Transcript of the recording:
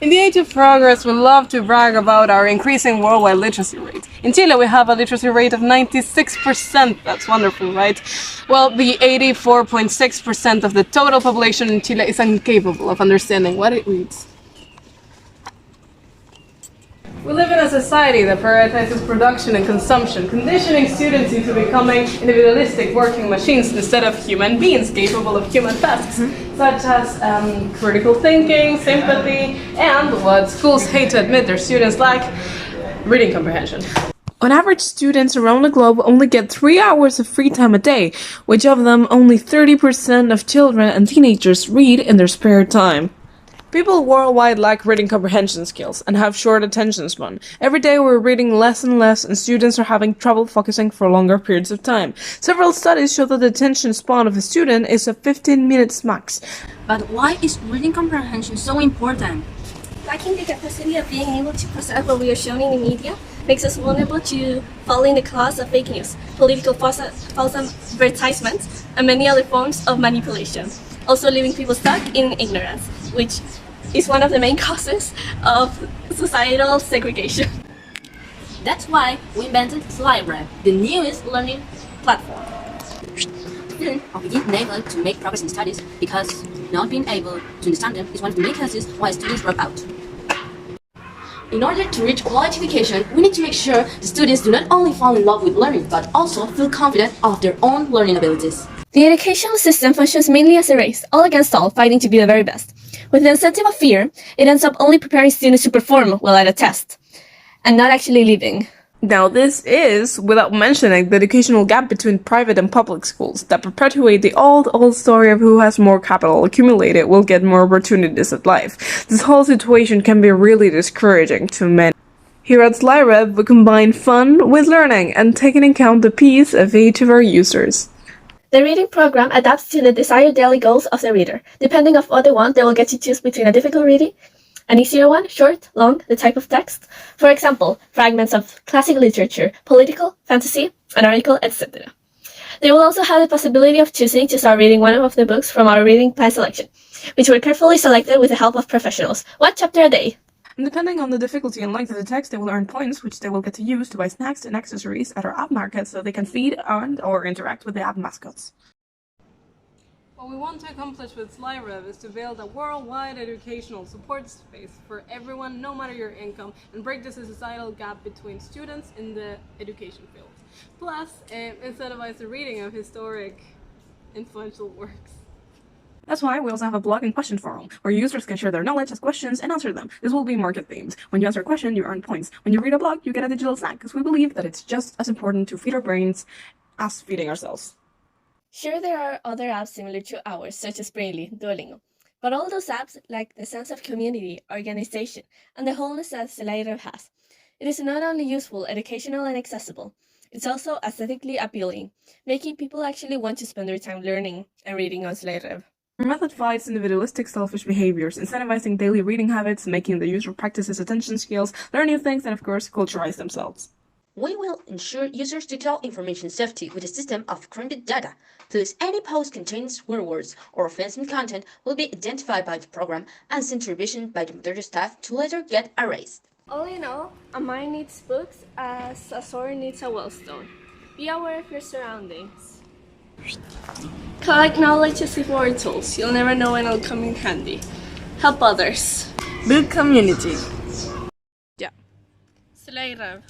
In the age of progress, we love to brag about our increasing worldwide literacy rate. In Chile, we have a literacy rate of 96%. That's wonderful, right? Well, the 84.6% of the total population in Chile is incapable of understanding what it reads. We live in a society that prioritizes production and consumption, conditioning students into becoming individualistic working machines instead of human beings capable of human tasks, such as critical thinking, sympathy, and what schools hate to admit their students lack, reading comprehension. On average, students around the globe only get 3 hours of free time a day, which of them only 30% of children and teenagers read in their spare time. People worldwide lack reading comprehension skills and have short attention span. Every day we're reading less and less, and students are having trouble focusing for longer periods of time. Several studies show that the attention span of a student is 15 minutes max. But why is reading comprehension so important? Lacking the capacity of being able to process what we are shown in the media makes us vulnerable to falling in the claws of fake news, political false advertisements, and many other forms of manipulation. Also leaving people stuck in ignorance, which is one of the main causes of societal segregation. That's why we invented SlyRev, the newest learning platform. Students are being able to make progress in studies because not being able to understand them is one of the main causes why students drop out. In order to reach quality education, we need to make sure the students do not only fall in love with learning, but also feel confident of their own learning abilities. The educational system functions mainly as a race, all against all, fighting to be the very best. With the incentive of fear, it ends up only preparing students to perform well at a test, and not actually living. Now this is, without mentioning, the educational gap between private and public schools that perpetuate the old story of who has more capital accumulated will get more opportunities at life. This whole situation can be really discouraging to many. Here at SlyRev, we combine fun with learning and take into account the peace of each of our users. The reading program adapts to the desired daily goals of the reader. Depending on what they want, they will get to choose between a difficult reading, an easier one, short, long, the type of text. For example, fragments of classic literature, political, fantasy, an article, etc. They will also have the possibility of choosing to start reading one of the books from our reading plan selection, which were carefully selected with the help of professionals. One chapter a day. And depending on the difficulty and length of the text, they will earn points, which they will get to use to buy snacks and accessories at our app market so they can feed or interact with the app mascots. What we want to accomplish with SlyRev is to build a worldwide educational support space for everyone, no matter your income, and break this societal gap between students in the education field. Plus, incentivize the reading of historic, influential works. That's why we also have a blog and question forum, where users can share their knowledge, ask questions, and answer them. This will be market themed. When you answer a question, you earn points. When you read a blog, you get a digital snack, because we believe that it's just as important to feed our brains as feeding ourselves. Sure, there are other apps similar to ours, such as Brainly, Duolingo. But all those apps lack the sense of community, organization, and the wholeness that SlyRev has. It is not only useful, educational, and accessible, it's also aesthetically appealing, making people actually want to spend their time learning and reading on SlyRev. Our method fights individualistic, selfish behaviors, incentivizing daily reading habits, making the user practice his attention skills, learn new things, and of course, culturize themselves. We will ensure users' digital information safety with a system of encrypted data. Thus, any post containing swear words or offensive content will be identified by the program and sent to revision by the moderator staff to later get erased. All in all, a mind needs books as a sword needs a wellstone. Be aware of your surroundings. Collect knowledge as if it were tools. You'll never know when it'll come in handy. Help others. Build community. SlyRev.